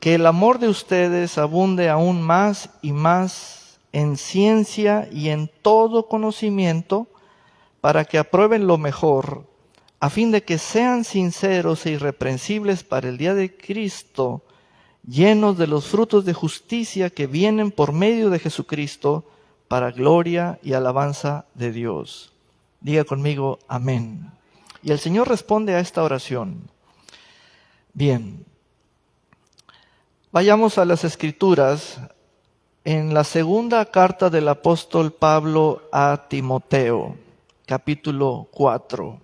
que el amor de ustedes abunde aún más y más en ciencia y en todo conocimiento, para que aprueben lo mejor, a fin de que sean sinceros e irreprensibles para el día de Cristo, llenos de los frutos de justicia que vienen por medio de Jesucristo, para gloria y alabanza de Dios. Diga conmigo, amén. Y el Señor responde a esta oración. Bien, vayamos a las Escrituras, en la segunda carta del apóstol Pablo a Timoteo, capítulo 4.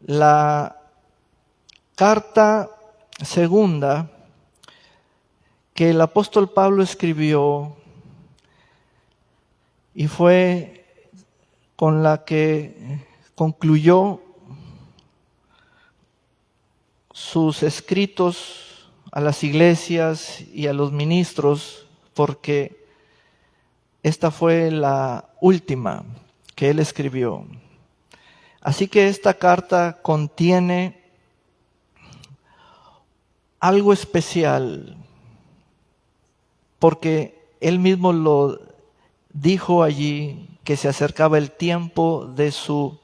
La carta segunda que el apóstol Pablo escribió y fue con la que concluyó sus escritos a las iglesias y a los ministros, porque esta fue la última que él escribió. Así que esta carta contiene algo especial, porque él mismo lo dijo allí, que se acercaba el tiempo de su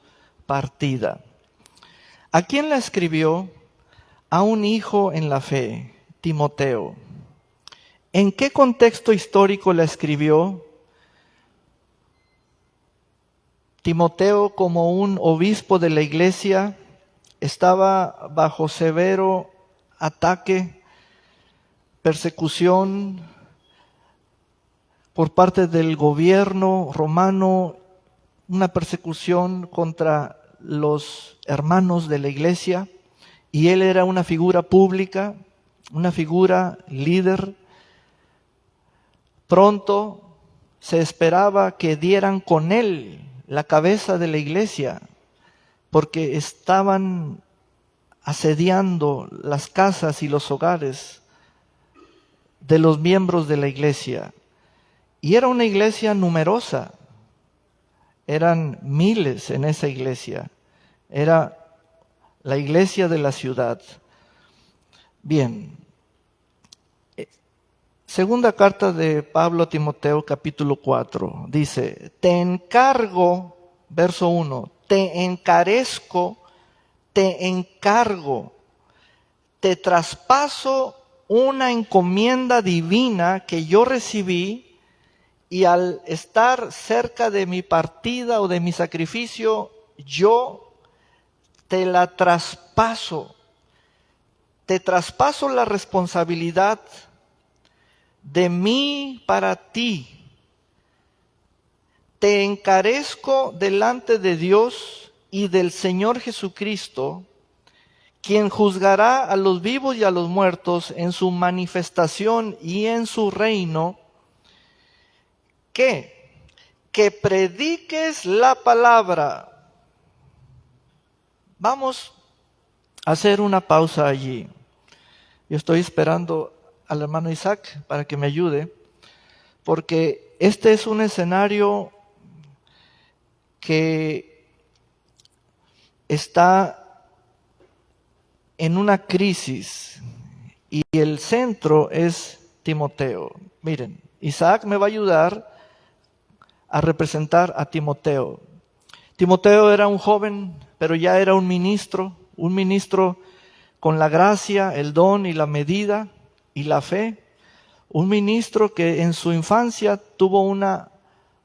partida. ¿A quién la escribió? A un hijo en la fe, Timoteo. ¿En qué contexto histórico la escribió? Timoteo, como un obispo de la iglesia, estaba bajo severo ataque, persecución por parte del gobierno romano, una persecución contra los hermanos de la iglesia, y él era una figura pública, una figura líder. Pronto se esperaba que dieran con él la cabeza de la iglesia, porque estaban asediando las casas y los hogares de los miembros de la iglesia. Y era una iglesia numerosa, eran miles en esa iglesia, era la iglesia de la ciudad. Bien, segunda carta de Pablo a Timoteo, capítulo 4, dice: te encargo, verso 1, te encarezco, te encargo, te traspaso una encomienda divina que yo recibí, y al estar cerca de mi partida o de mi sacrificio, yo te la traspaso. Te traspaso la responsabilidad de mí para ti. Te encarezco delante de Dios y del Señor Jesucristo, quien juzgará a los vivos y a los muertos en su manifestación y en su reino. ¿Qué? Que prediques la palabra. Vamos a hacer una pausa allí. Yo estoy esperando al hermano Isaac para que me ayude, porque este es un escenario que está en una crisis y el centro es Timoteo. Miren, Isaac me va a ayudar a representar a Timoteo. Timoteo era un joven, pero ya era un ministro con la gracia, el don y la medida y la fe. Un ministro que en su infancia tuvo una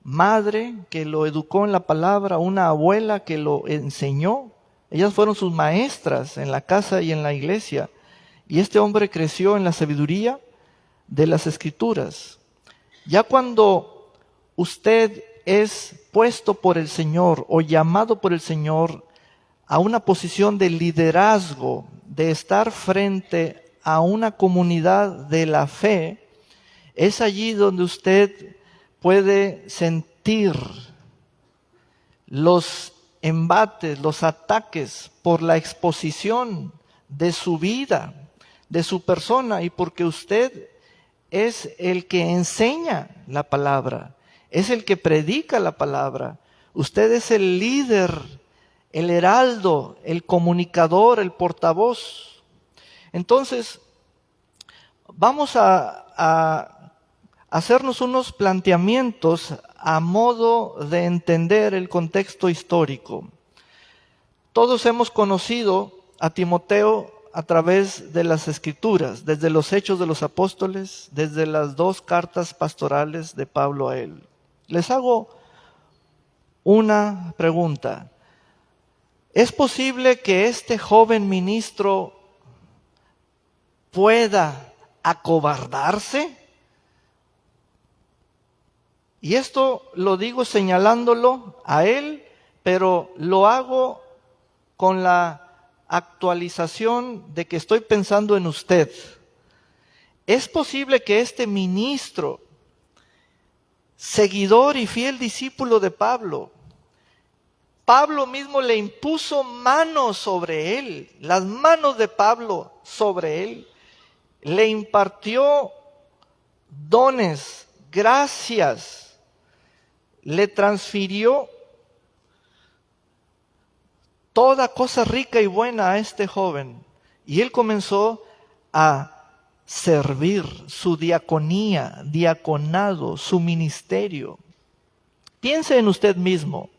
madre que lo educó en la palabra, una abuela que lo enseñó. Ellas fueron sus maestras en la casa y en la iglesia. Y este hombre creció en la sabiduría de las Escrituras. Ya cuando usted es puesto por el Señor o llamado por el Señor a una posición de liderazgo, de estar frente a una comunidad de la fe, es allí donde usted puede sentir los embates, los ataques por la exposición de su vida, de su persona, y porque usted es el que enseña la palabra, es el que predica la palabra. Usted es el líder, el heraldo, el comunicador, el portavoz. Entonces, vamos a hacernos unos planteamientos a modo de entender el contexto histórico. Todos hemos conocido a Timoteo a través de las Escrituras, desde los Hechos de los Apóstoles, desde las 2 cartas pastorales de Pablo a él. Les hago una pregunta. ¿Es posible que este joven ministro pueda acobardarse? Y esto lo digo señalándolo a él, pero lo hago con la actualización de que estoy pensando en usted. ¿Es posible que este ministro, seguidor y fiel discípulo de Pablo mismo le impuso manos sobre él, las manos de Pablo sobre él, le impartió dones, gracias, le transfirió toda cosa rica y buena a este joven? Y él comenzó a servir, su diaconía, diaconado, su ministerio. Piense en usted mismo.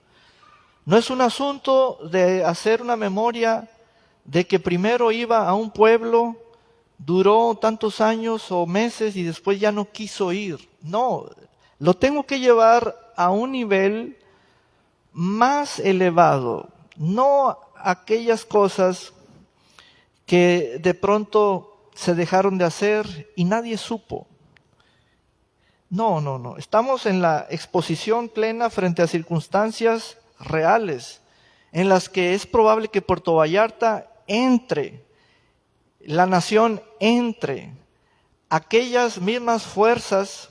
No es un asunto de hacer una memoria de que primero iba a un pueblo, duró tantos años o meses y después ya no quiso ir. No, lo tengo que llevar a un nivel más elevado, no aquellas cosas que de pronto se dejaron de hacer y nadie supo. No. Estamos en la exposición plena frente a circunstancias reales, en las que es probable que Puerto Vallarta entre, la nación entre, aquellas mismas fuerzas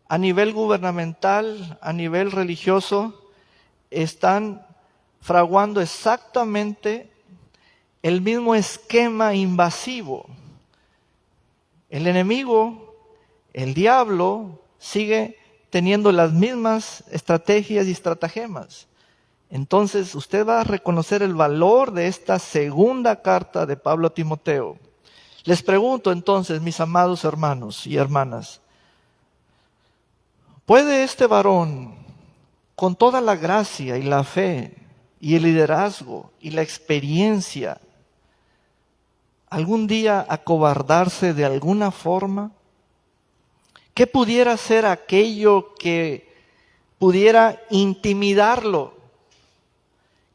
a nivel gubernamental, a nivel religioso, están fraguando exactamente el mismo esquema invasivo. El enemigo, el diablo, sigue teniendo las mismas estrategias y estratagemas. Entonces, usted va a reconocer el valor de esta segunda carta de Pablo a Timoteo. Les pregunto entonces, mis amados hermanos y hermanas, ¿puede este varón, con toda la gracia y la fe y el liderazgo y la experiencia, algún día acobardarse de alguna forma? ¿Qué pudiera ser aquello que pudiera intimidarlo,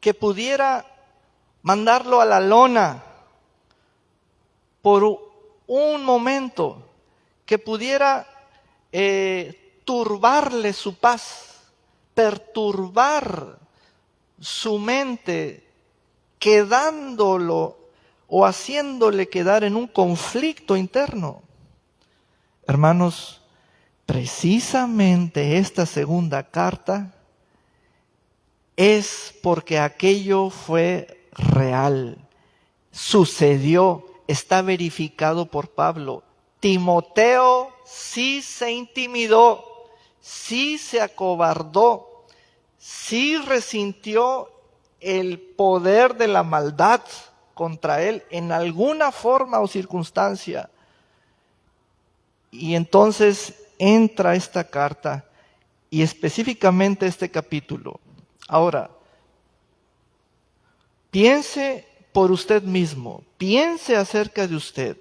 que pudiera mandarlo a la lona por un momento, que pudiera turbarle su paz, perturbar su mente, quedándolo o haciéndole quedar en un conflicto interno? Hermanos, precisamente esta segunda carta es porque aquello fue real, sucedió, está verificado por Pablo. Timoteo sí se intimidó, sí se acobardó, sí resintió el poder de la maldad contra él en alguna forma o circunstancia. Y entonces entra esta carta y específicamente este capítulo. Ahora, piense por usted mismo, piense acerca de usted.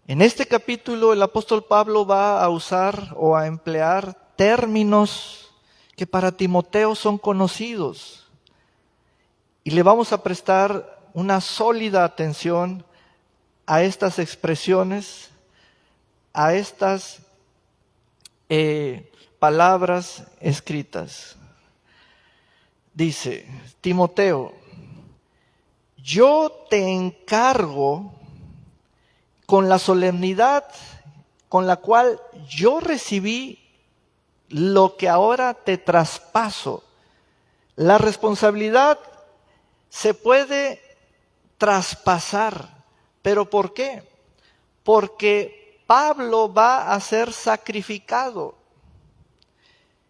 En este capítulo el apóstol Pablo va a usar o a emplear términos que para Timoteo son conocidos. Y le vamos a prestar una sólida atención a estas expresiones, a estas palabras escritas. Dice, Timoteo, yo te encargo con la solemnidad con la cual yo recibí lo que ahora te traspaso. La responsabilidad se puede traspasar, ¿pero por qué? Porque Pablo va a ser sacrificado.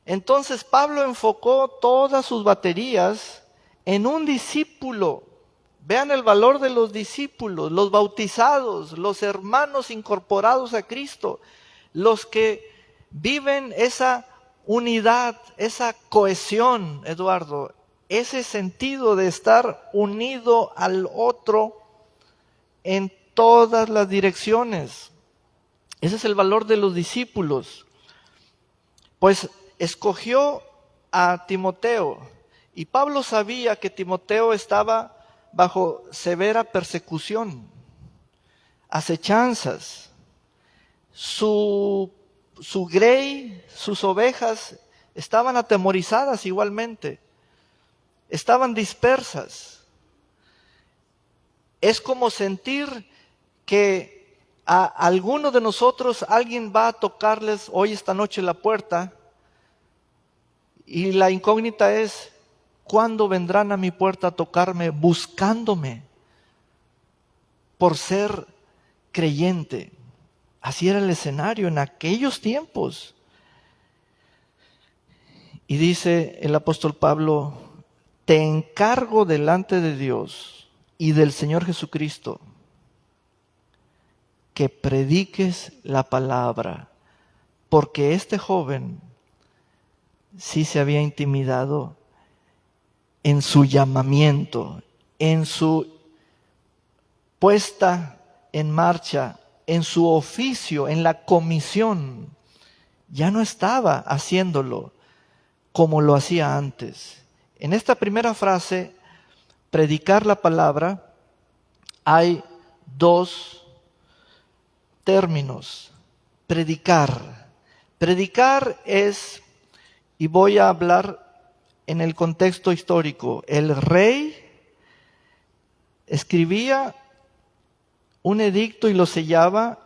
Entonces Pablo enfocó todas sus baterías en un discípulo Vean el valor de los discípulos, los bautizados, los hermanos incorporados a Cristo, los que viven esa unidad, esa cohesión, Eduardo, ese sentido de estar unido al otro en todas las direcciones. Ese es el valor de los discípulos. Pues escogió a Timoteo, y Pablo sabía que Timoteo estaba bajo severa persecución, acechanzas. Su grey, sus ovejas estaban atemorizadas igualmente, estaban dispersas. Es como sentir que a alguno de nosotros alguien va a tocarles hoy esta noche la puerta y la incógnita es, ¿cuándo vendrán a mi puerta a tocarme buscándome por ser creyente? Así era el escenario en aquellos tiempos. Y dice el apóstol Pablo, te encargo delante de Dios y del Señor Jesucristo que prediques la palabra, porque este joven sí se había intimidado en su llamamiento, en su puesta en marcha, en su oficio, en la comisión. Ya no estaba haciéndolo como lo hacía antes. En esta primera frase, predicar la palabra, hay dos términos. Predicar. Predicar es, y voy a hablar en el contexto histórico, el rey escribía un edicto y lo sellaba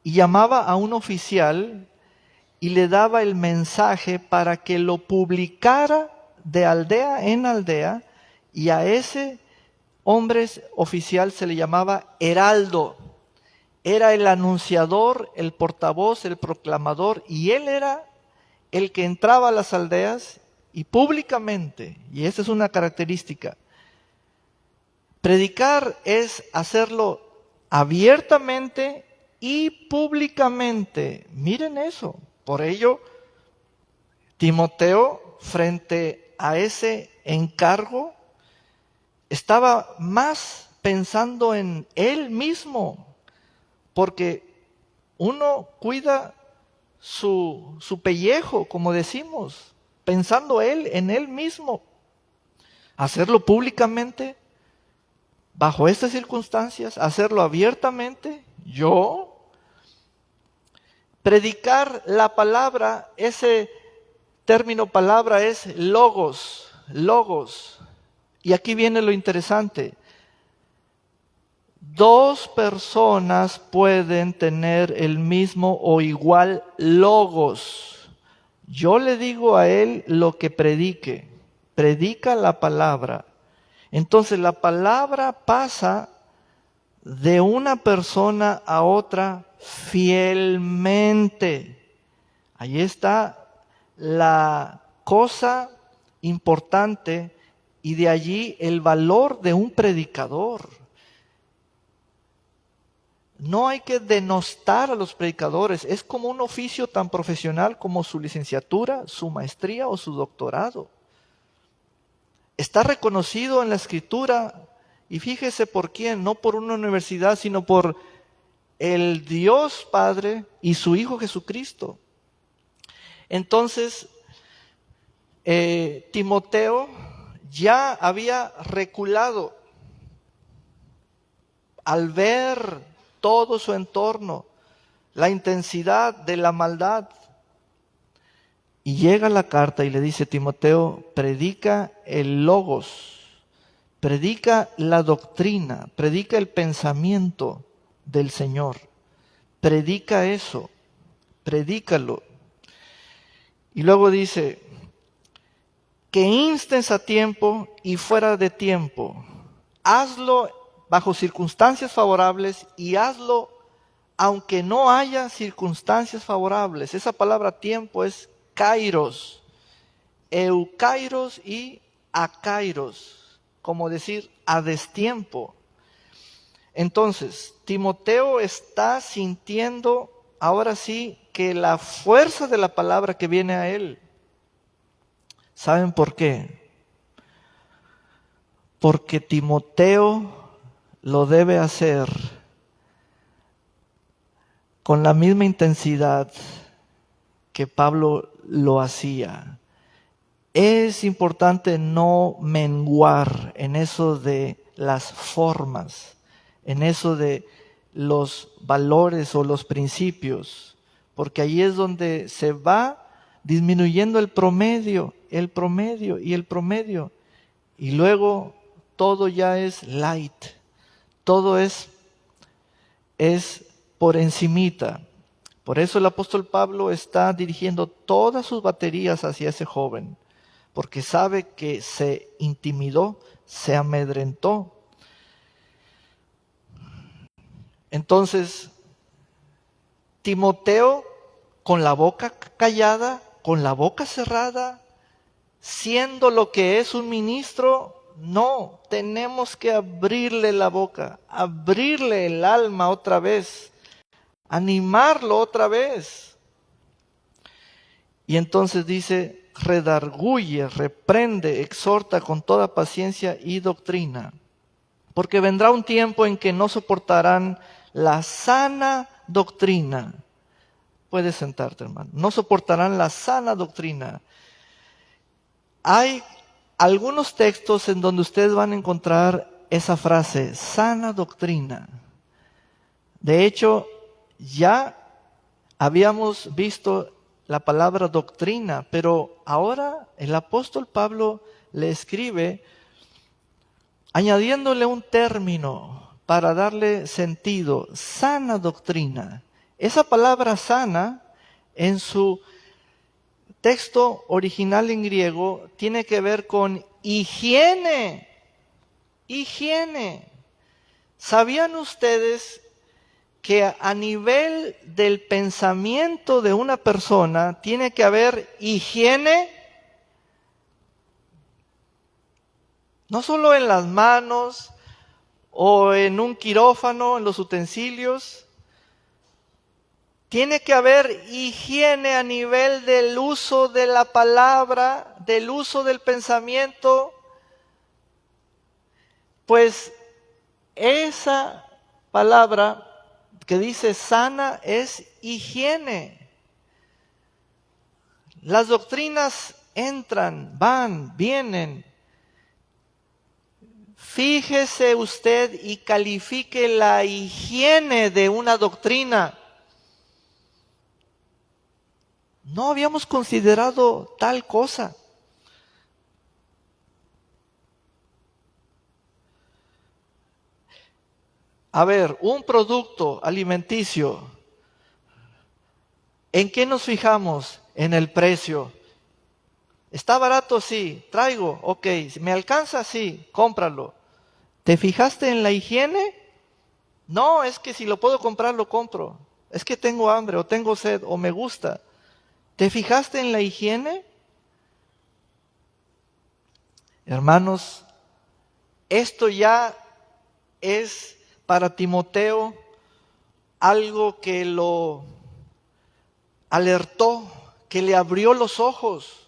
y llamaba a un oficial y le daba el mensaje para que lo publicara de aldea en aldea, y a ese hombre oficial se le llamaba heraldo. Era el anunciador, el portavoz, el proclamador, y él era el que entraba a las aldeas y públicamente, y esta es una característica, predicar es hacerlo abiertamente y públicamente. Miren eso. Por ello, Timoteo, frente a ese encargo, estaba más pensando en él mismo, porque uno cuida su pellejo, como decimos, pensando él en él mismo. Hacerlo públicamente, bajo estas circunstancias, hacerlo abiertamente, yo. Predicar la palabra, ese término palabra es logos, logos. Y aquí viene lo interesante. Dos personas pueden tener el mismo o igual logos. Yo le digo a él lo que predique. Predica la palabra. Entonces la palabra pasa de una persona a otra fielmente. Ahí está la cosa importante y de allí el valor de un predicador. No hay que denostar a los predicadores, es como un oficio tan profesional como su licenciatura, su maestría o su doctorado. Está reconocido en la Escritura, y fíjese por quién, no por una universidad, sino por el Dios Padre y su Hijo Jesucristo. Entonces, Timoteo ya había reculado al ver todo su entorno, la intensidad de la maldad. Y llega la carta y le dice, Timoteo, predica el logos, predica la doctrina, predica el pensamiento del Señor. Predica eso, predícalo. Y luego dice, que instes a tiempo y fuera de tiempo. Hazlo bajo circunstancias favorables y hazlo aunque no haya circunstancias favorables. Esa palabra tiempo es kairos, eukairos y akairos. como decir, a destiempo. Entonces, Timoteo está sintiendo ahora sí que la fuerza de la palabra que viene a él. ¿Saben por qué? Porque Timoteo lo debe hacer con la misma intensidad que Pablo lo hacía. Es importante no menguar en eso de las formas, en eso de los valores o los principios, porque ahí es donde se va disminuyendo el promedio y el promedio, y luego todo ya es light, todo es por encimita. Por eso el apóstol Pablo está dirigiendo todas sus baterías hacia ese joven, porque sabe que se intimidó, se amedrentó. Entonces, Timoteo, con la boca callada, con la boca cerrada, siendo lo que es un ministro, no, tenemos que abrirle la boca, abrirle el alma otra vez, animarlo otra vez. Y entonces dice, redarguye, reprende, exhorta con toda paciencia y doctrina. Porque vendrá un tiempo en que no soportarán la sana doctrina. Puedes sentarte, hermano. No soportarán la sana doctrina. Hay algunos textos en donde ustedes van a encontrar esa frase, sana doctrina. De hecho, ya habíamos visto la palabra doctrina, pero ahora el apóstol Pablo le escribe añadiéndole un término para darle sentido, sana doctrina. Esa palabra sana en su texto original en griego tiene que ver con higiene. Higiene. ¿Sabían ustedes que a nivel del pensamiento de una persona tiene que haber higiene? No solo en las manos o en un quirófano, en los utensilios. Tiene que haber higiene a nivel del uso de la palabra, del uso del pensamiento. Pues esa palabra que dice sana es higiene. Las doctrinas entran, van, vienen. Fíjese usted y califique la higiene de una doctrina. No habíamos considerado tal cosa. A ver, un producto alimenticio, ¿en qué nos fijamos? En el precio. ¿Está barato? Sí. ¿Traigo? Ok. ¿Me alcanza? Sí. Cómpralo. ¿Te fijaste en la higiene? No, es que si lo puedo comprar, lo compro. Es que tengo hambre o tengo sed o me gusta. ¿Te fijaste en la higiene? Hermanos, esto ya es para Timoteo algo que lo alertó, que le abrió los ojos.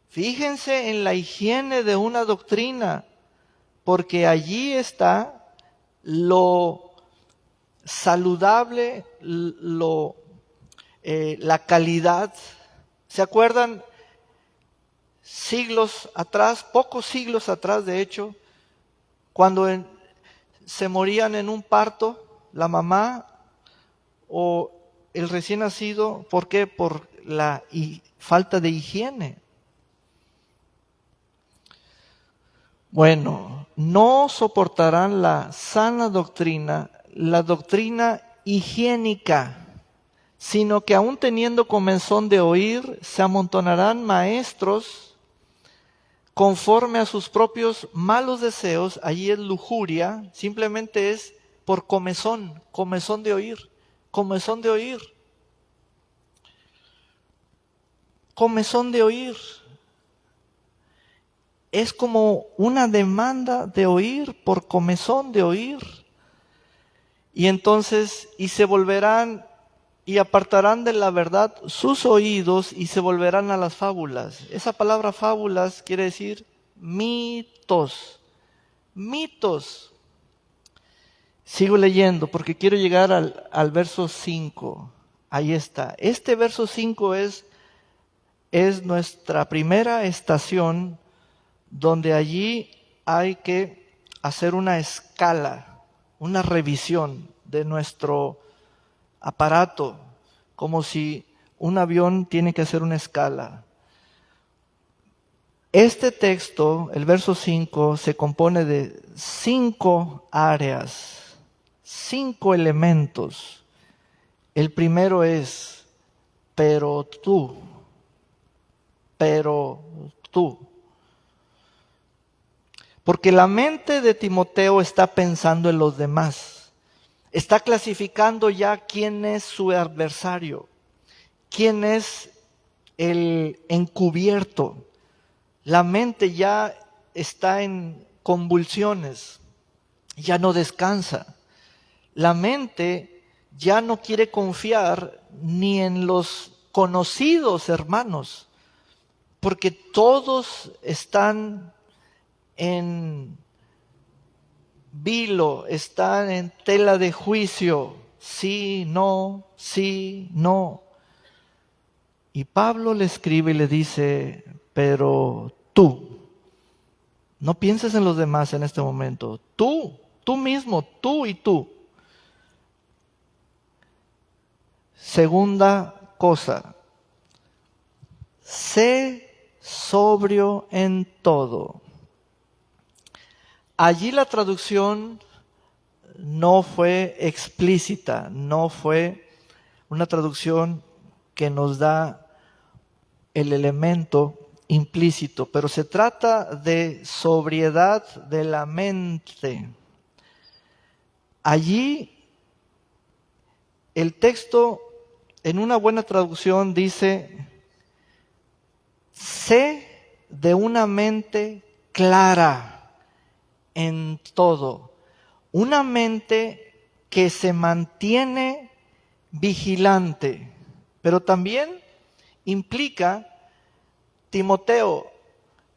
Fíjense en la higiene de una doctrina, porque allí está lo saludable, la calidad. ¿Se acuerdan? Siglos atrás, pocos siglos atrás de hecho, cuando se morían en un parto, la mamá o el recién nacido, ¿por qué? Por la falta de higiene. Bueno, no soportarán la sana doctrina, la doctrina higiénica, sino que aún teniendo comezón de oír, se amontonarán maestros conforme a sus propios malos deseos. Allí es lujuria, simplemente es por comezón, comezón de oír, comezón de oír, comezón de oír. es como una demanda de oír por comezón de oír. Y entonces, y se volverán y apartarán de la verdad sus oídos y se volverán a las fábulas. Esa palabra fábulas quiere decir mitos. Mitos. Sigo leyendo porque quiero llegar al verso 5. Ahí está. Este verso 5 es nuestra primera estación donde allí hay que hacer una escala, una revisión de nuestro aparato, como si un avión tiene que hacer una escala. Este texto, el verso 5, se compone de 5 áreas, 5 elementos. El primero es, pero tú. Porque la mente de Timoteo está pensando en los demás. Está clasificando ya quién es su adversario, quién es el encubierto. La mente ya está en convulsiones, ya no descansa. La mente ya no quiere confiar ni en los conocidos hermanos, porque todos están en vilo, están en tela de juicio, sí, no, sí, no. Y Pablo le escribe y le dice, pero tú, no pienses en los demás en este momento, tú mismo, tú y tú. Segunda cosa, sé sobrio en todo. Allí la traducción no fue explícita, no fue una traducción que nos da el elemento implícito, pero se trata de sobriedad de la mente. Allí el texto en una buena traducción dice, sé de una mente clara en todo. Una mente que se mantiene vigilante, pero también implica, Timoteo,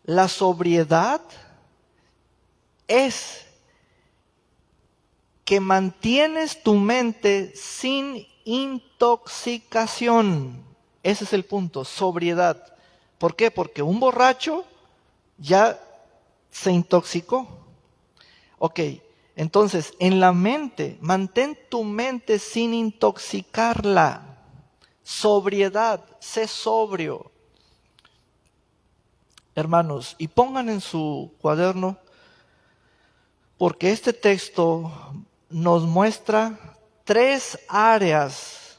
la sobriedad es que mantienes tu mente sin intoxicación. Ese es el punto, sobriedad. ¿Por qué? Porque un borracho ya se intoxicó. Ok, entonces en la mente, mantén tu mente sin intoxicarla. Sobriedad, sé sobrio. Hermanos, y pongan en su cuaderno, porque este texto nos muestra 3 áreas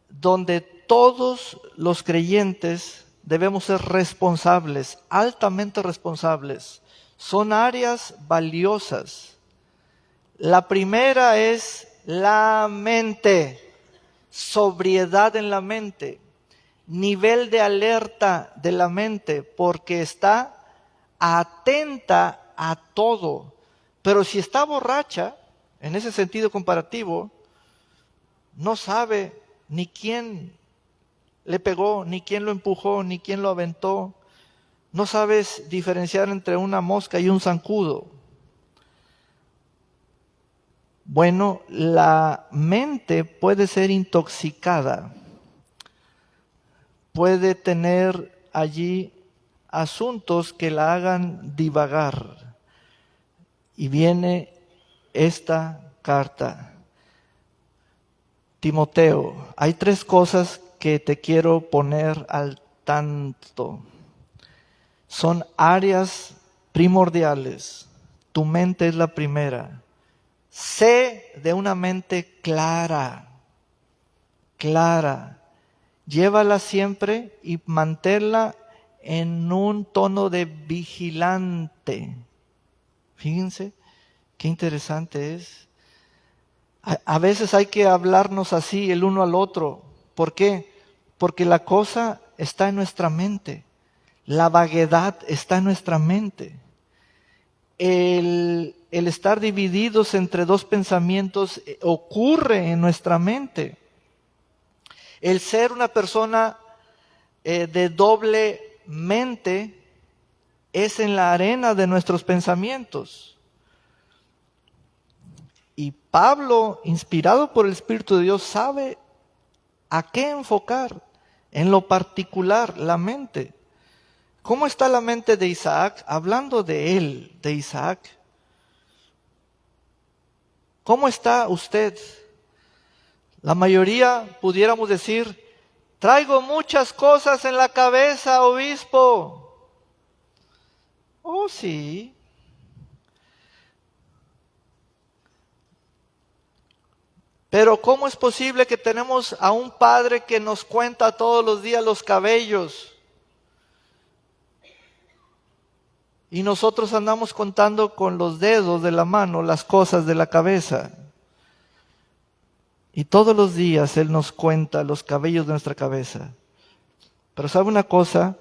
donde todos los creyentes debemos ser responsables, altamente responsables. Son áreas valiosas. La primera es la mente, sobriedad en la mente, nivel de alerta de la mente, porque está atenta a todo. Pero si está borracha, en ese sentido comparativo, no sabe ni quién le pegó, ni quién lo empujó, ni quién lo aventó. No sabes diferenciar entre una mosca y un zancudo. Bueno, la mente puede ser intoxicada, puede tener allí asuntos que la hagan divagar. Y viene esta carta. Timoteo, hay 3 cosas que te quiero poner al tanto. Son áreas primordiales. Tu mente es la primera. Sé de una mente clara. Llévala siempre y manténla en un tono de vigilante. Fíjense qué interesante es. A veces hay que hablarnos así el uno al otro. ¿Por qué? Porque la cosa está en nuestra mente. La vaguedad está en nuestra mente. El estar divididos entre dos pensamientos ocurre en nuestra mente. El ser una persona de doble mente es en la arena de nuestros pensamientos. Y Pablo, inspirado por el Espíritu de Dios, sabe a qué enfocar en lo particular la mente. ¿Cómo está la mente de Isaac? Hablando de él, de Isaac. ¿Cómo está usted? La mayoría pudiéramos decir, traigo muchas cosas en la cabeza, obispo. Oh, sí. Pero ¿cómo es posible que tenemos a un padre que nos cuenta todos los días los cabellos? Y nosotros andamos contando con los dedos de la mano las cosas de la cabeza. Y todos los días Él nos cuenta los cabellos de nuestra cabeza. Pero ¿sabe una cosa?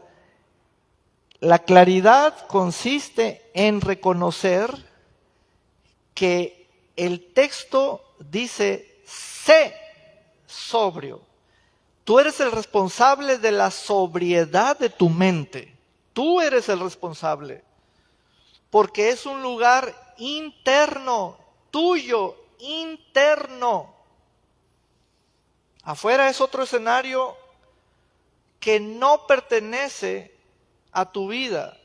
La claridad consiste en reconocer que el texto dice, sé sobrio. Tú eres el responsable de la sobriedad de tu mente. Tú eres el responsable. Porque es un lugar interno, tuyo, interno. Afuera es otro escenario que no pertenece a tu vida.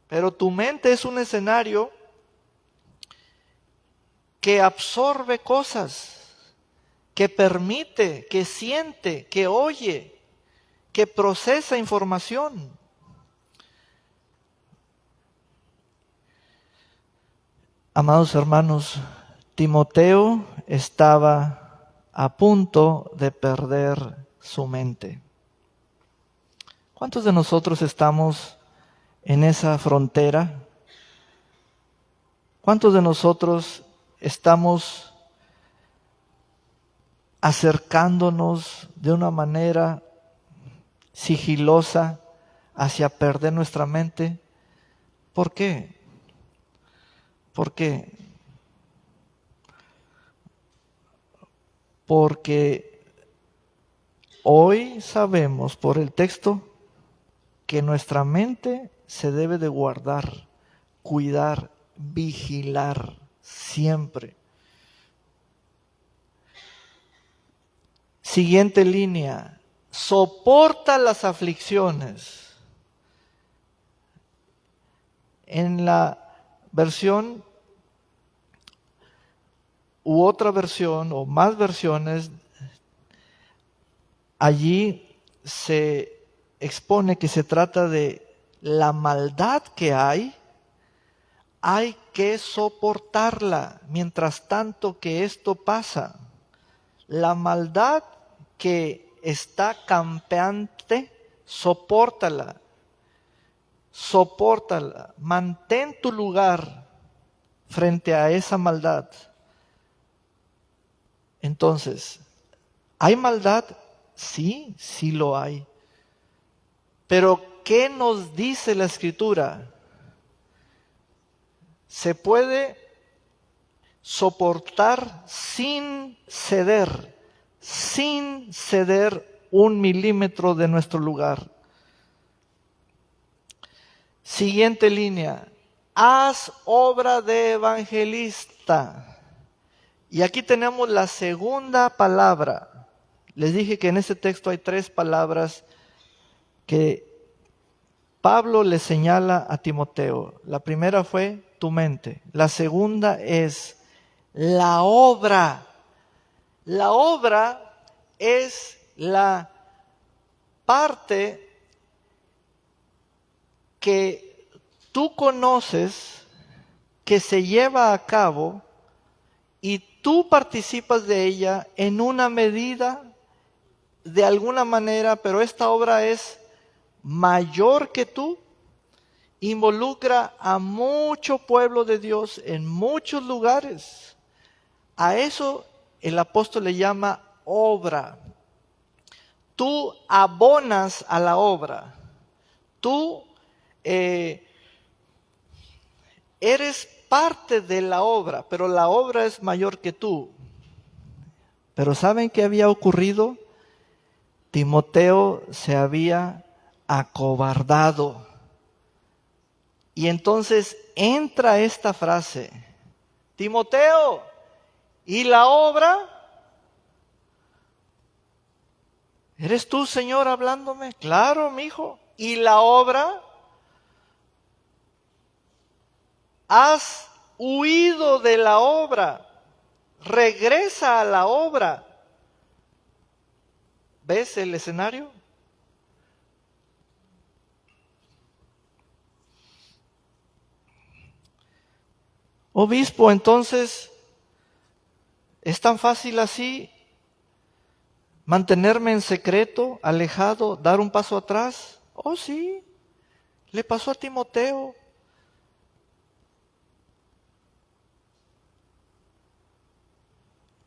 Pero tu mente es un escenario que absorbe cosas, que permite, que siente, que oye, que procesa información. Amados hermanos, Timoteo estaba a punto de perder su mente. ¿Cuántos de nosotros estamos en esa frontera? ¿Cuántos de nosotros estamos acercándonos de una manera sigilosa hacia perder nuestra mente? ¿Por qué? ¿Por qué? Porque hoy sabemos por el texto que nuestra mente se debe de guardar, cuidar, vigilar siempre. Siguiente línea, soporta las aflicciones. En la versión u otra versión o más versiones, allí se expone que se trata de la maldad que hay que soportarla mientras tanto que esto pasa. La maldad que está campeante, sopórtala, mantén tu lugar frente a esa maldad. Entonces, ¿hay maldad? Sí, sí lo hay. Pero, ¿qué nos dice la Escritura? Se puede soportar sin ceder 1 milímetro de nuestro lugar. Siguiente línea, haz obra de evangelista. Y aquí tenemos la segunda palabra. Les dije que en este texto hay 3 palabras que Pablo le señala a Timoteo. La primera fue tu mente. La segunda es la obra. La obra es la parte que tú conoces, que se lleva a cabo y tú participas de ella en una medida, de alguna manera, pero esta obra es mayor que tú, involucra a mucho pueblo de Dios en muchos lugares. A eso el apóstol le llama obra. Tú abonas a la obra. Tú eres parte de la obra, pero la obra es mayor que tú. Pero ¿saben qué había ocurrido? Timoteo se había acobardado. Y entonces entra esta frase: Timoteo, ¿y la obra? ¿Eres tú, Señor, hablándome? Claro, mi hijo. ¿Y la obra? Has huido de la obra. Regresa a la obra. ¿Ves el escenario? Obispo, entonces, ¿es tan fácil así mantenerme en secreto, alejado, dar un paso atrás? Oh, sí, le pasó a Timoteo.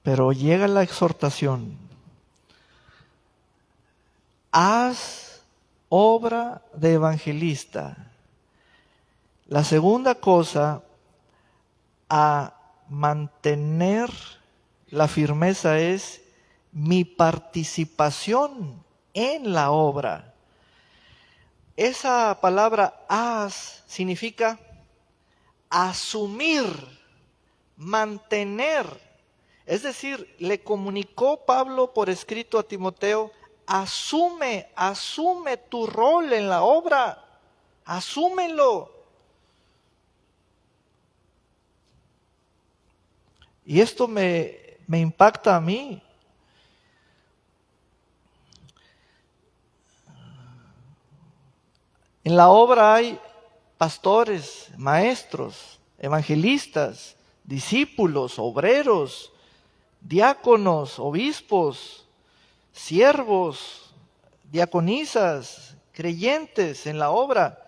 Pero llega la exhortación: haz obra de evangelista. La segunda cosa a mantener la firmeza es mi participación en la obra. Esa palabra haz significa asumir, mantener. Es decir, le comunicó Pablo por escrito a Timoteo: asume tu rol en la obra, asúmelo. Y esto me impacta a mí. En la obra hay pastores, maestros, evangelistas, discípulos, obreros, diáconos, obispos, siervos, diaconisas, creyentes en la obra.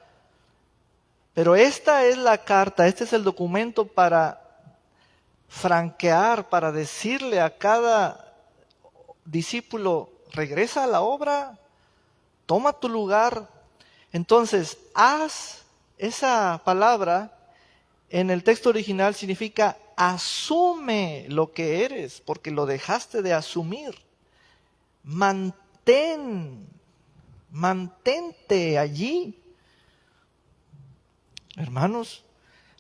Pero esta es la carta, este es el documento para franquear, para decirle a cada discípulo: regresa a la obra, toma tu lugar. Entonces, haz, esa palabra en el texto original significa asume lo que eres, porque lo dejaste de asumir. Mantente allí. Hermanos,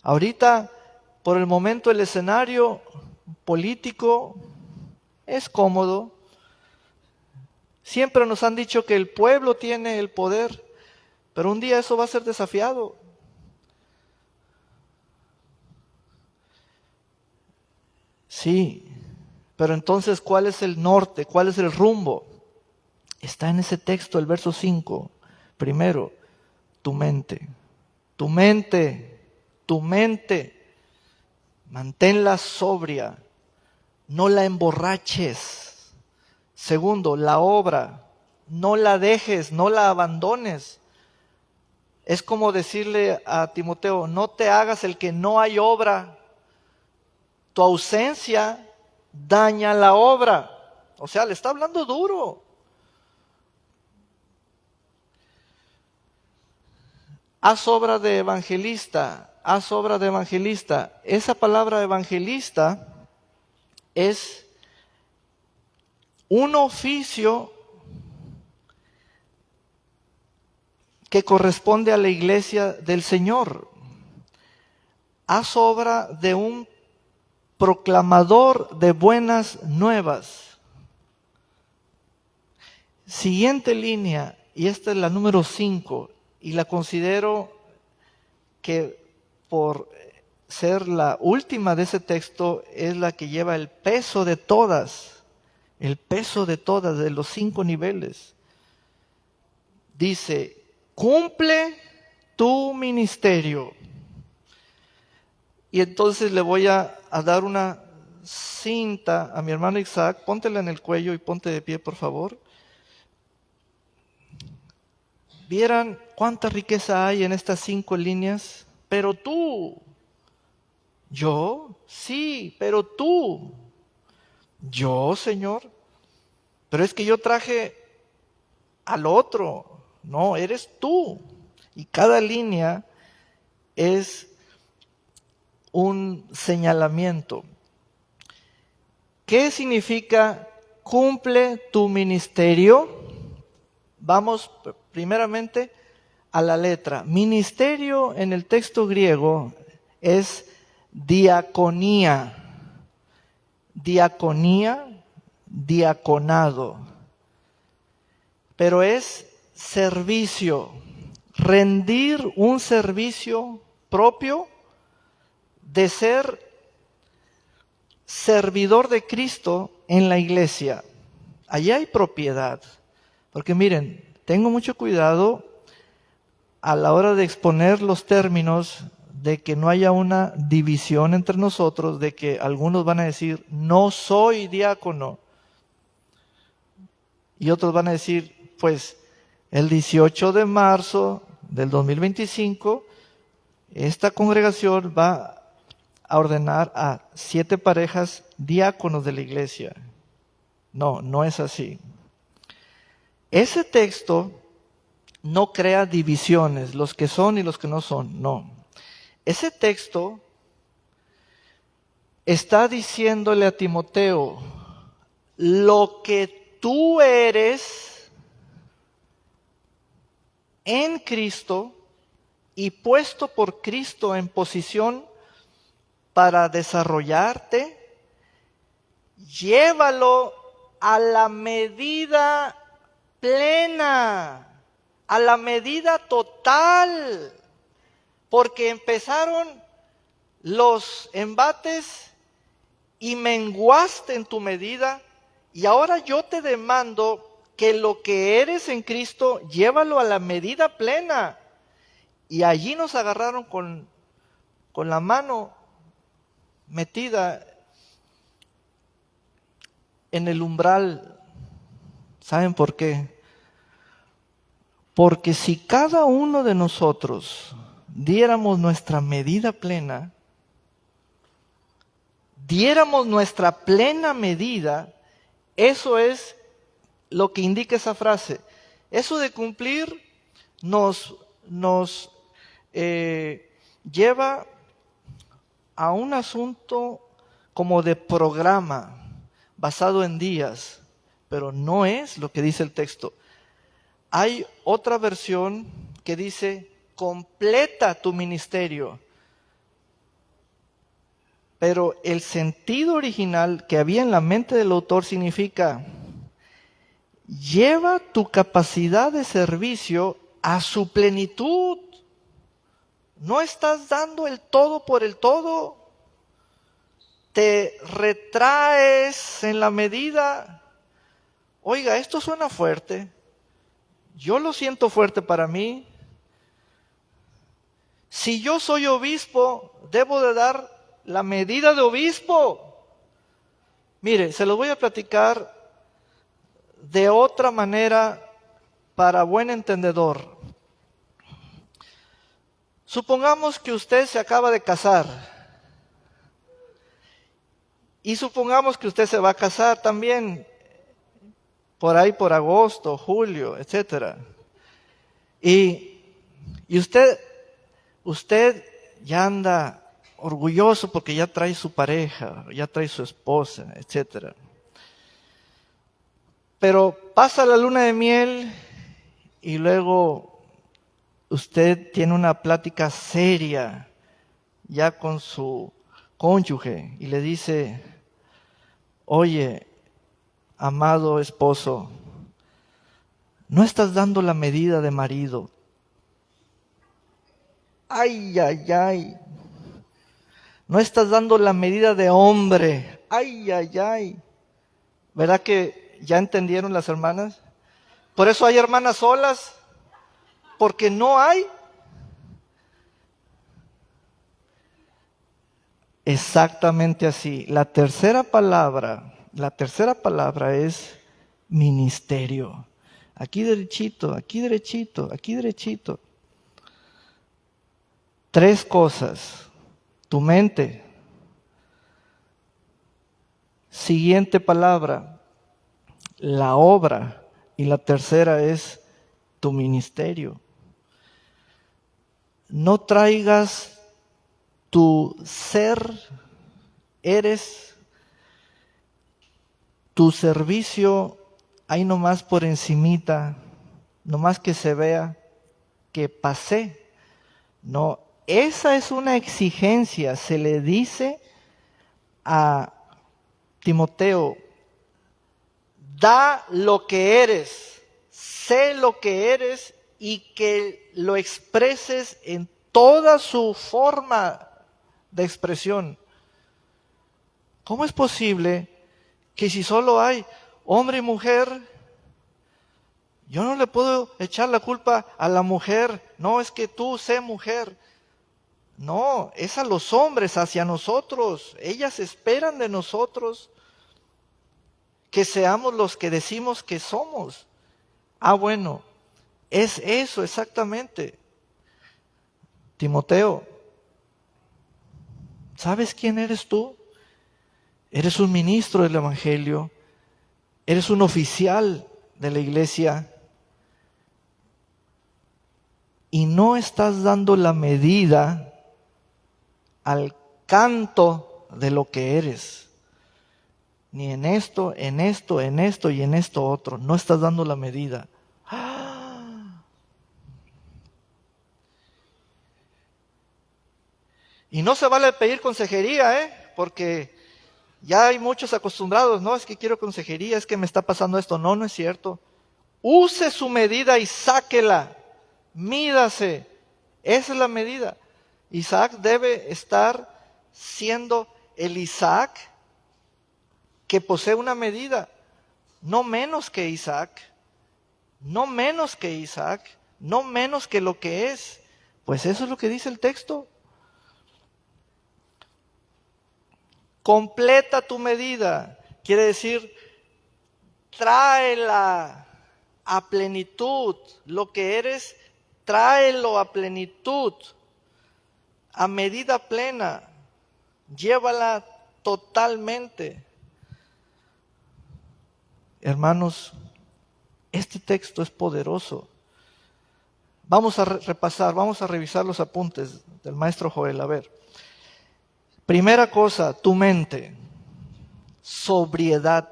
ahorita por el momento el escenario político es cómodo. Siempre nos han dicho que el pueblo tiene el poder, pero un día eso va a ser desafiado. Sí, pero entonces, ¿cuál es el norte? ¿Cuál es el rumbo? Está en ese texto, el verso 5. Primero, tu mente. Tu mente, tu mente. Manténla sobria. No la emborraches. Segundo, la obra. No la dejes, no la abandones. Es como decirle a Timoteo: no te hagas el que no hay obra. Tu ausencia daña la obra. O sea, le está hablando duro. Haz obra de evangelista, haz obra de evangelista. Esa palabra evangelista es un oficio que corresponde a la iglesia del Señor. Haz obra de un proclamador de buenas nuevas. Siguiente línea, y esta es la número 5, y la considero que por ser la última de ese texto es la que lleva el peso de todas, de los 5 niveles. Dice: cumple tu ministerio. Y entonces le voy a dar una cinta a mi hermano Isaac. Póntela en el cuello y ponte de pie, por favor. ¿Vieran cuánta riqueza hay en estas 5 líneas? Pero tú, yo, sí, pero tú, yo, Señor, pero es que yo traje al otro. No, eres tú. Y cada línea es un señalamiento. ¿Qué significa cumple tu ministerio? Vamos primeramente a la letra. Ministerio en el texto griego es diaconía. Diaconía, diaconado. Pero es servicio. Rendir un servicio propio de ser servidor de Cristo en la iglesia. Allí hay propiedad. Porque miren, tengo mucho cuidado a la hora de exponer los términos, de que no haya una división entre nosotros, de que algunos van a decir, no soy diácono. Y otros van a decir, pues, el 18 de marzo del 2025, esta congregación va a ordenar a 7 parejas diáconos de la iglesia. No, no es así. Ese texto no crea divisiones, los que son y los que no son, no. Ese texto está diciéndole a Timoteo, lo que tú eres en Cristo y puesto por Cristo en posición para desarrollarte, llévalo a la medida plena, a la medida total, porque empezaron los embates y menguaste en tu medida, y ahora yo te demando que lo que eres en Cristo, llévalo a la medida plena. Y allí nos agarraron con la mano metida en el umbral. ¿Saben por qué? Porque si cada uno de nosotros diéramos nuestra medida plena, diéramos nuestra plena medida, eso es lo que indica esa frase. Eso de cumplir nos lleva a un asunto como de programa, basado en días, pero no es lo que dice el texto. Hay otra versión que dice, completa tu ministerio. Pero el sentido original que había en la mente del autor significa, lleva tu capacidad de servicio a su plenitud. No estás dando el todo por el todo. Te retraes en la medida. Oiga, esto suena fuerte. Yo lo siento fuerte para mí. Si yo soy obispo, debo de dar la medida de obispo. Mire, se lo voy a platicar de otra manera para buen entendedor. Supongamos que usted se acaba de casar. Y supongamos que usted se va a casar también por ahí por agosto, julio, etc. Y usted ya anda orgulloso porque ya trae su pareja, ya trae su esposa, etc. Pero pasa la luna de miel y luego usted tiene una plática seria ya con su cónyuge y le dice, oye, amado esposo, no estás dando la medida de marido. Ay, ay, ay. No estás dando la medida de hombre. Ay, ay, ay. ¿Verdad que ya entendieron las hermanas? Por eso hay hermanas solas, porque no hay. Exactamente así. La tercera palabra es ministerio. Aquí derechito, aquí derechito, aquí derechito. 3 cosas. Tu mente. Siguiente palabra, la obra. Y la tercera es tu ministerio. no traigas tu ser, eres, tu servicio ahí nomás por encimita, nomás que se vea que pasé. No, esa es una exigencia, se le dice a Timoteo, da lo que eres, sé lo que eres y que lo expreses en toda su forma de expresión. ¿Cómo es posible que si solo hay hombre y mujer, yo no le puedo echar la culpa a la mujer? No, es que tú sé mujer. No, es a los hombres, hacia nosotros. Ellas esperan de nosotros que seamos los que decimos que somos. Ah, bueno, es eso exactamente. Timoteo, ¿sabes quién eres tú? Eres un ministro del Evangelio, eres un oficial de la iglesia y no estás dando la medida al canto de lo que eres. Ni en esto, en esto, en esto y en esto otro. No estás dando la medida. Y no se vale pedir consejería, porque ya hay muchos acostumbrados. No, es que quiero consejería, es que me está pasando esto. No, no es cierto. Use su medida y sáquela. Mídase. Esa es la medida. Isaac debe estar siendo el Isaac que posee una medida. No menos que Isaac. No menos que Isaac. No menos que lo que es. Pues eso es lo que dice el texto. Completa tu medida. Quiere decir, tráela a plenitud. Lo que eres, tráelo a plenitud. A medida plena. Llévala totalmente. Hermanos, este texto es poderoso. Vamos a repasar, vamos a revisar los apuntes del maestro Joel. A ver. Primera cosa, tu mente. Sobriedad,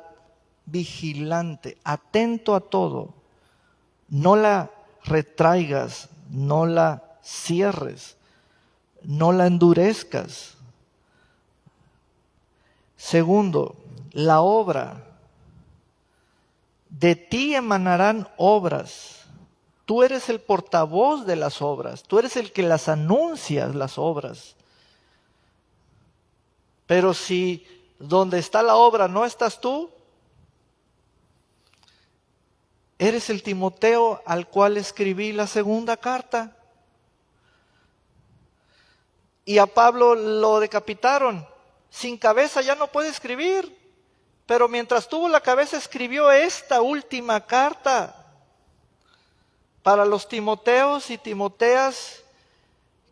vigilante, atento a todo. No la retraigas, no la cierres, no la endurezcas. Segundo, la obra. De ti emanarán obras. Tú eres el portavoz de las obras. Tú eres el que las anuncias, las obras. Pero si donde está la obra no estás tú, eres el Timoteo al cual escribí la segunda carta. Y a Pablo lo decapitaron. Sin cabeza ya no puede escribir. Pero mientras tuvo la cabeza escribió esta última carta para los Timoteos y Timoteas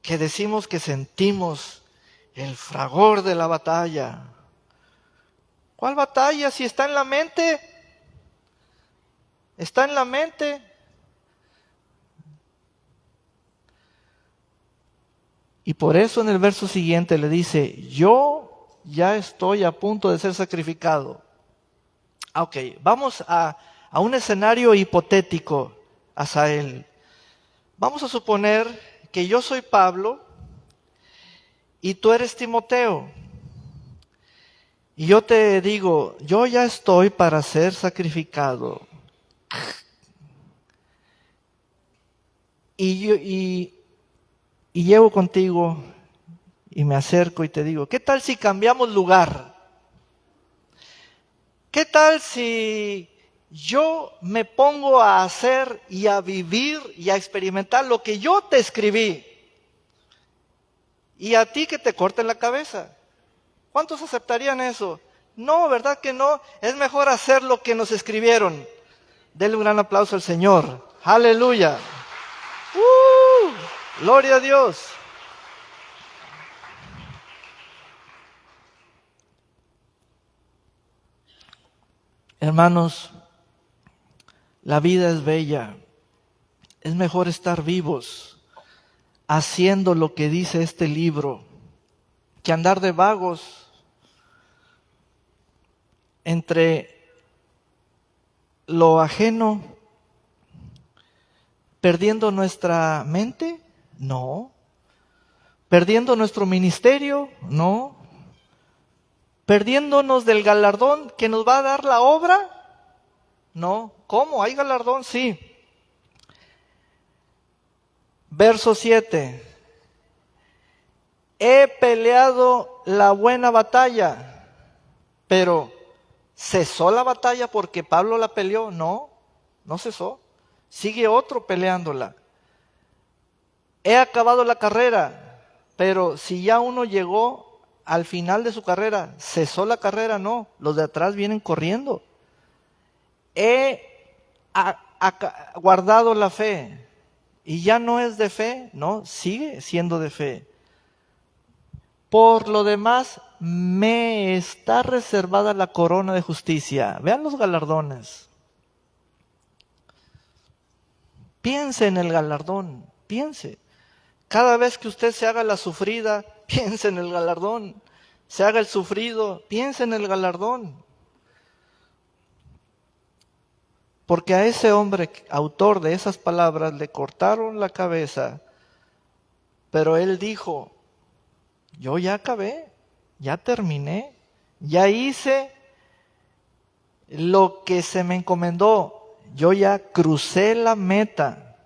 que decimos que sentimos el fragor de la batalla. ¿Cuál batalla? Si está en la mente. Está en la mente. Y por eso en el verso siguiente le dice, yo ya estoy a punto de ser sacrificado. Ok, vamos a un escenario hipotético, Asael. Vamos a suponer que yo soy Pablo y tú eres Timoteo. Y yo te digo, yo ya estoy para ser sacrificado. Y llego contigo y me acerco y te digo, ¿qué tal si cambiamos lugar? ¿Qué tal si yo me pongo a hacer y a vivir y a experimentar lo que yo te escribí? Y a ti que te corten la cabeza. ¿Cuántos aceptarían eso? No, ¿verdad que no? Es mejor hacer lo que nos escribieron. Denle un gran aplauso al Señor. Aleluya. Gloria a Dios. Hermanos, la vida es bella. Es mejor estar vivos haciendo lo que dice este libro, que andar de vagos entre lo ajeno, perdiendo nuestra mente, no. Perdiendo nuestro ministerio, no. Perdiéndonos del galardón que nos va a dar la obra, no. ¿Cómo? ¿Hay galardón? Sí. Verso 7. He peleado la buena batalla, pero ¿cesó la batalla porque Pablo la peleó? No, no cesó. Sigue otro peleándola. He acabado la carrera, pero si ya uno llegó al final de su carrera, ¿cesó la carrera? No, los de atrás vienen corriendo. He guardado la fe, y ya no es de fe, no, sigue siendo de fe. Por lo demás, me está reservada la corona de justicia. Vean los galardones. Piense en el galardón, piense. Cada vez que usted se haga la sufrida, piense en el galardón. Se haga el sufrido, piense en el galardón. Porque a ese hombre, autor de esas palabras, le cortaron la cabeza, pero él dijo, yo ya acabé, ya terminé, ya hice lo que se me encomendó, yo ya crucé la meta.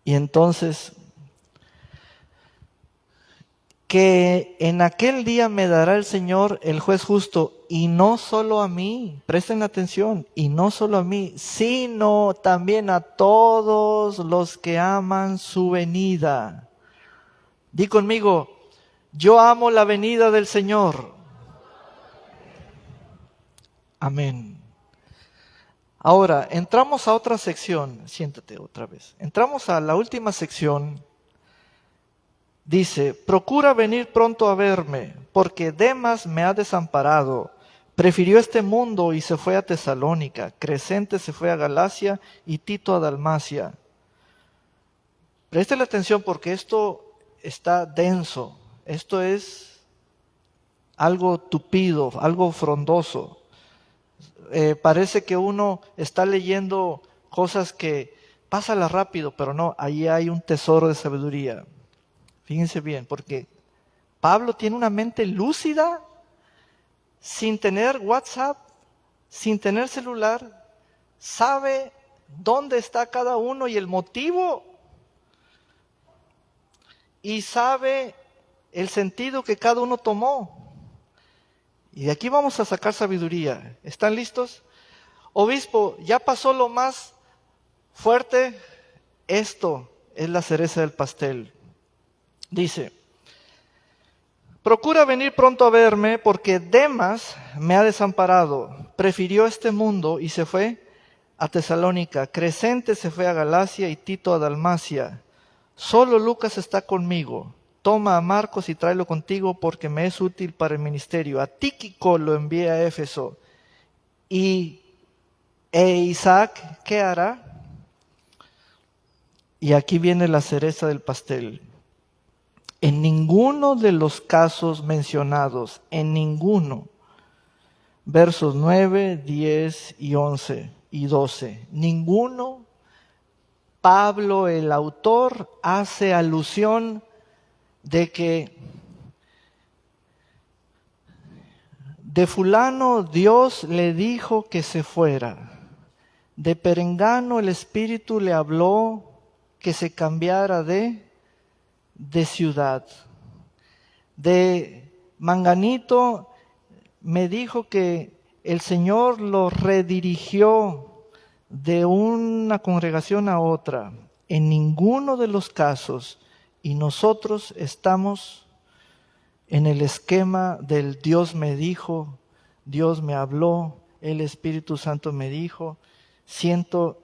Y entonces, que en aquel día me dará el Señor, el juez justo, y no solo a mí, presten atención, y no solo a mí, sino también a todos los que aman su venida. Di conmigo, yo amo la venida del Señor. Amén. Ahora, entramos a otra sección, siéntate otra vez, entramos a la última sección. Dice, procura venir pronto a verme, porque Demas me ha desamparado. Prefirió este mundo y se fue a Tesalónica. Crescente se fue a Galacia y Tito a Dalmacia. Préstele atención porque esto está denso. Esto es algo tupido, algo frondoso. Parece que uno está leyendo cosas que pásala rápido, pero no, ahí hay un tesoro de sabiduría. Fíjense bien, porque Pablo tiene una mente lúcida, sin tener WhatsApp, sin tener celular, sabe dónde está cada uno y el motivo, y sabe el sentido que cada uno tomó. Y de aquí vamos a sacar sabiduría. ¿Están listos? Obispo, ya pasó lo más fuerte, esto es la cereza del pastel. Dice, procura venir pronto a verme porque Demas me ha desamparado, prefirió este mundo y se fue a Tesalónica. Crescente se fue a Galacia y Tito a Dalmacia. Solo Lucas está conmigo. Toma a Marcos y tráelo contigo porque me es útil para el ministerio. A Tíquico lo envié a Éfeso. ¿E Isaac qué hará? Y aquí viene la cereza del pastel. En ninguno de los casos mencionados, en ninguno, versos 9, 10 y 11 y 12, ninguno, Pablo el autor hace alusión de que de fulano Dios le dijo que se fuera, de perengano el Espíritu le habló que se cambiara de ciudad. De manganito me dijo que el Señor lo redirigió de una congregación a otra. En ninguno de los casos, y nosotros estamos en el esquema del Dios me dijo, Dios me habló, el Espíritu Santo me dijo, siento.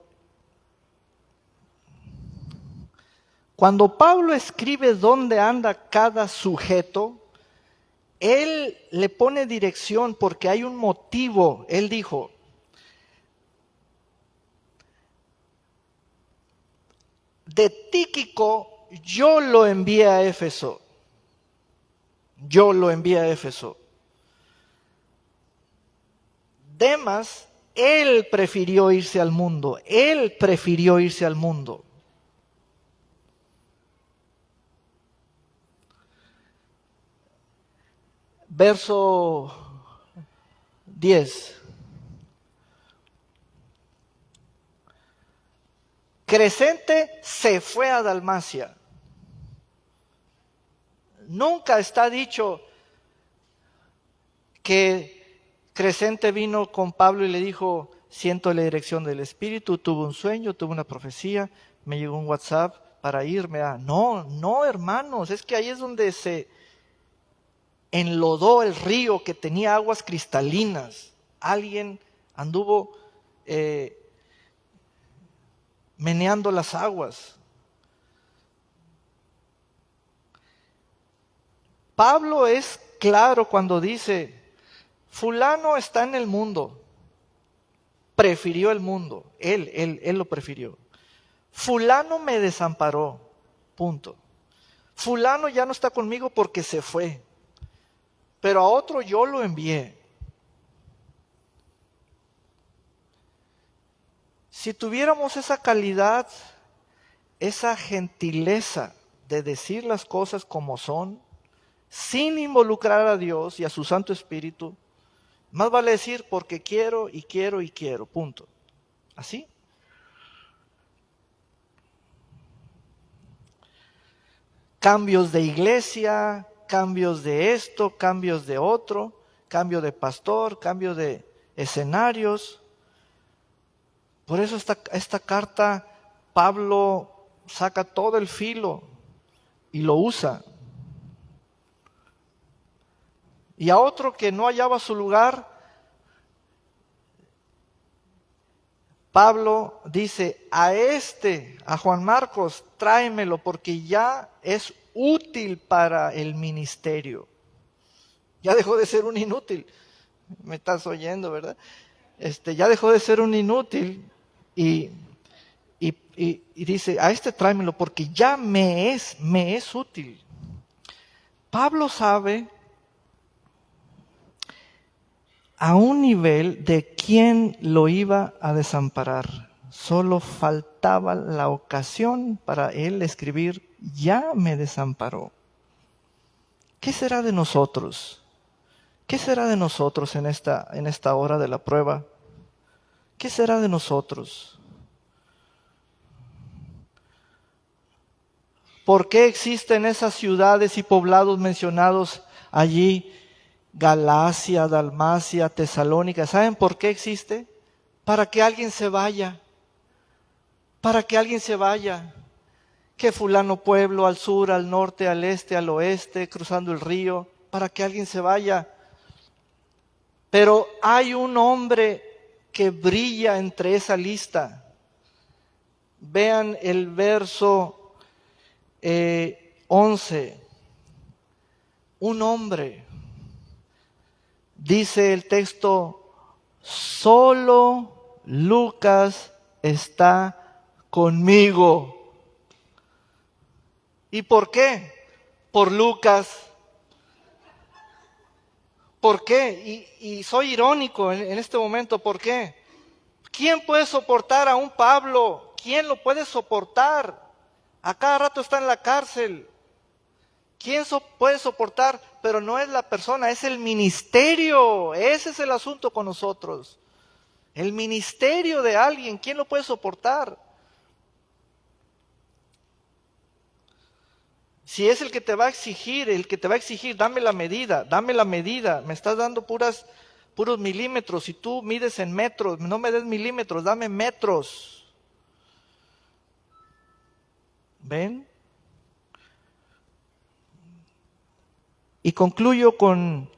Cuando Pablo escribe dónde anda cada sujeto, él le pone dirección porque hay un motivo. Él dijo, de Tíquico yo lo envié a Éfeso. Yo lo envié a Éfeso. Demas, él prefirió irse al mundo. Él prefirió irse al mundo. Verso 10. Crescente se fue a Dalmacia. Nunca está dicho que Crescente vino con Pablo y le dijo, siento la dirección del Espíritu, tuve un sueño, tuve una profecía, me llegó un WhatsApp para irme a... No, no, hermanos, es que ahí es donde se enlodó el río que tenía aguas cristalinas. Alguien anduvo meneando las aguas. Pablo es claro cuando dice, fulano está en el mundo, prefirió el mundo, él lo prefirió. Fulano me desamparó, punto. Fulano ya no está conmigo porque se fue, pero a otro yo lo envié. Si tuviéramos esa calidad, esa gentileza de decir las cosas como son, sin involucrar a Dios y a su Santo Espíritu, más vale decir porque quiero y quiero y quiero, punto. ¿Así? Cambios de iglesia, cambios de esto, cambios de otro, cambio de pastor, cambio de escenarios. Por eso esta carta, Pablo saca todo el filo y lo usa. Y a otro que no hallaba su lugar, Pablo dice, a Juan Marcos, tráemelo porque ya es útil para el ministerio. Ya dejó de ser un inútil. Me estás oyendo, ¿verdad? Ya dejó de ser un inútil y dice, tráemelo porque ya me es útil. Pablo sabe a un nivel de quién lo iba a desamparar. Solo faltaba la ocasión para él escribir, ya me desamparó. ¿Qué será de nosotros? ¿Qué será de nosotros en esta hora de la prueba? ¿Qué será de nosotros? ¿Por qué existen esas ciudades y poblados mencionados allí? Galacia, Dalmacia, Tesalónica. ¿Saben por qué existe? Para que alguien se vaya. Para que alguien se vaya. Que fulano pueblo, al sur, al norte, al este, al oeste, cruzando el río. Para que alguien se vaya. Pero hay un hombre que brilla entre esa lista. Vean el verso 11. Un hombre. Dice el texto, solo Lucas está conmigo. ¿Y por qué? Por Lucas. ¿Por qué? Y soy irónico en este momento, ¿por qué? ¿Quién puede soportar a un Pablo? ¿Quién lo puede soportar? A cada rato está en la cárcel. ¿Quién puede soportar? Pero no es la persona, es el ministerio. Ese es el asunto con nosotros. El ministerio de alguien, ¿quién lo puede soportar? Si es el que te va a exigir, dame la medida, me estás dando puros milímetros, si tú mides en metros, no me des milímetros, dame metros. ¿Ven? Y concluyo con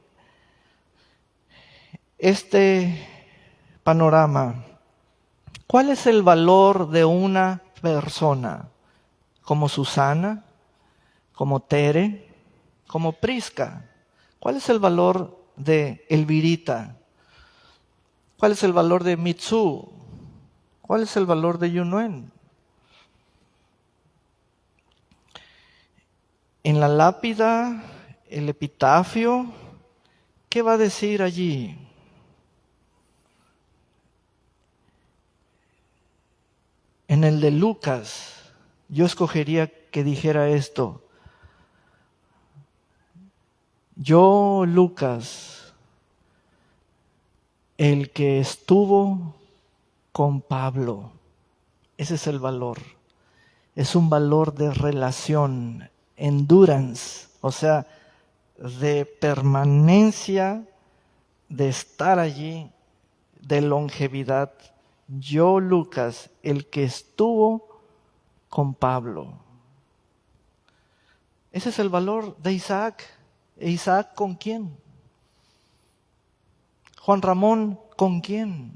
este panorama. ¿Cuál es el valor de una persona como Susana, como Tere, como Prisca? ¿Cuál es el valor de Elvirita? ¿Cuál es el valor de Mitsu? ¿Cuál es el valor de Yunuen? En la lápida, el epitafio, ¿qué va a decir allí? En el de Lucas, yo escogería que dijera esto: yo, Lucas, el que estuvo con Pablo. Ese es el valor. Es un valor de relación, endurance, o sea, de permanencia, de estar allí, de longevidad. Yo, Lucas, el que estuvo con Pablo. Ese es el valor de Isaac. ¿E Isaac con quién? Juan Ramón, ¿con quién?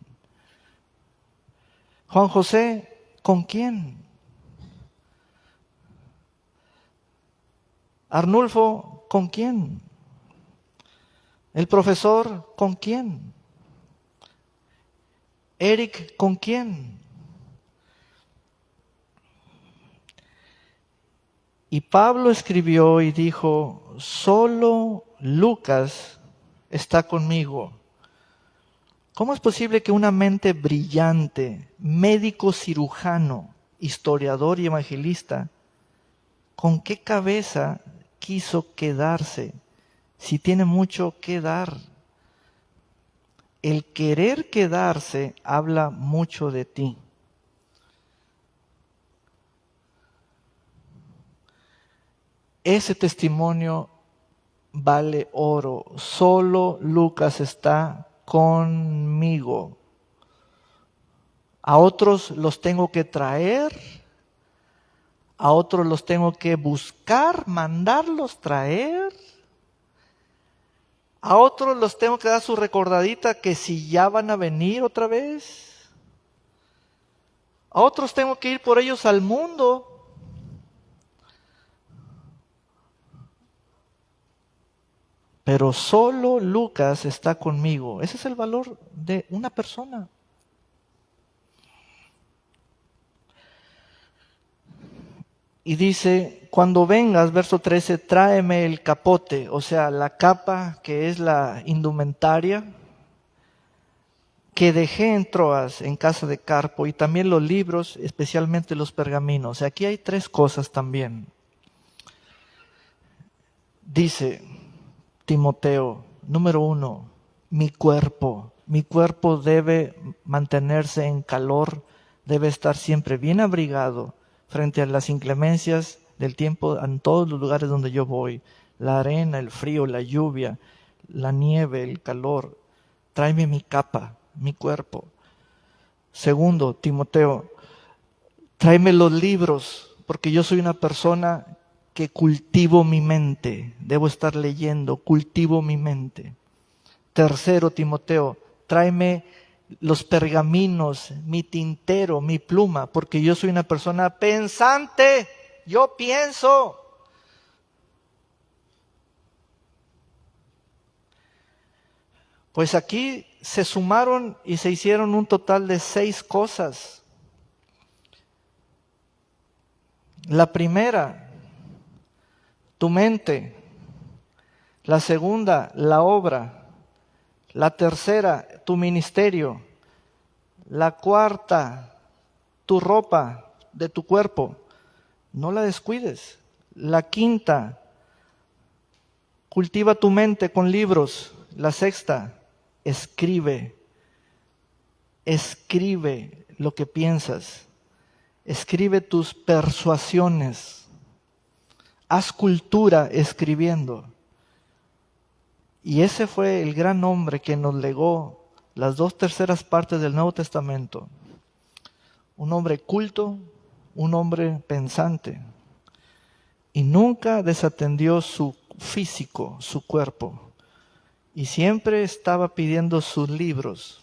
Juan José, ¿con quién? Arnulfo, ¿con quién? El profesor, ¿con quién? Eric, ¿con quién? Y Pablo escribió y dijo: solo Lucas está conmigo. ¿Cómo es posible que una mente brillante, médico cirujano, historiador y evangelista, con qué cabeza quiso quedarse si tiene mucho que dar? El querer quedarse habla mucho de ti. Ese testimonio vale oro. Solo Lucas está conmigo. A otros los tengo que traer, a otros los tengo que buscar, mandarlos traer. A otros los tengo que dar su recordadita que si ya van a venir otra vez. A otros tengo que ir por ellos al mundo. Pero solo Lucas está conmigo. Ese es el valor de una persona. Y dice: cuando vengas, verso 13, tráeme el capote, o sea, la capa que es la indumentaria que dejé en Troas, en casa de Carpo, y también los libros, especialmente los pergaminos. Aquí hay tres cosas también. Dice Timoteo, número 1, mi cuerpo debe mantenerse en calor, debe estar siempre bien abrigado frente a las inclemencias del tiempo en todos los lugares donde yo voy. La arena, el frío, la lluvia, la nieve, el calor. Tráeme mi capa, mi cuerpo. Segundo, Timoteo, tráeme los libros, porque yo soy una persona que cultivo mi mente. Debo estar leyendo, cultivo mi mente. Tercero, Timoteo, tráeme los pergaminos, mi tintero, mi pluma, porque yo soy una persona pensante. Yo pienso. Pues aquí se sumaron y se hicieron un total de 6 cosas. La primera, tu mente. La segunda, la obra. La tercera, tu ministerio. La cuarta, tu ropa de tu cuerpo. No la descuides. La quinta, cultiva tu mente con libros. La sexta, escribe. Escribe lo que piensas. Escribe tus persuasiones. Haz cultura escribiendo. Y ese fue el gran hombre que nos legó las 2/3 partes del Nuevo Testamento. Un hombre culto, un hombre pensante. Y nunca desatendió su físico, su cuerpo. Y siempre estaba pidiendo sus libros.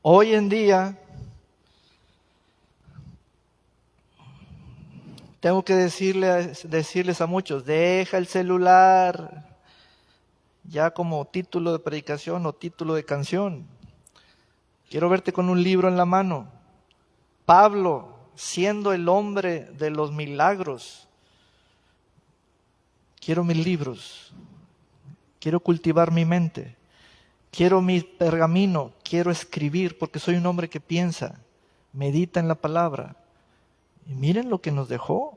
Hoy en día, tengo que decirles a muchos: deja el celular, ya como título de predicación o título de canción. Quiero verte con un libro en la mano. Pablo, siendo el hombre de los milagros. Quiero mis libros, quiero cultivar mi mente, quiero mi pergamino, quiero escribir porque soy un hombre que piensa, medita en la palabra. Y miren lo que nos dejó.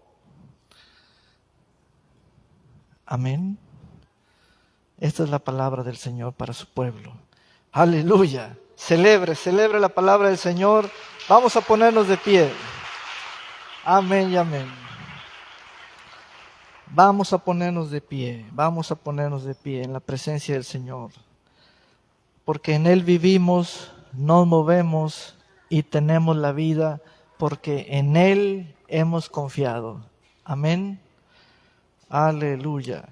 Amén. Esta es la palabra del Señor para su pueblo. Aleluya. Celebre la palabra del Señor. Vamos a ponernos de pie. Amén y amén. Vamos a ponernos de pie. Vamos a ponernos de pie en la presencia del Señor. Porque en Él vivimos, nos movemos y tenemos la vida, porque en Él hemos confiado. Amén. Aleluya.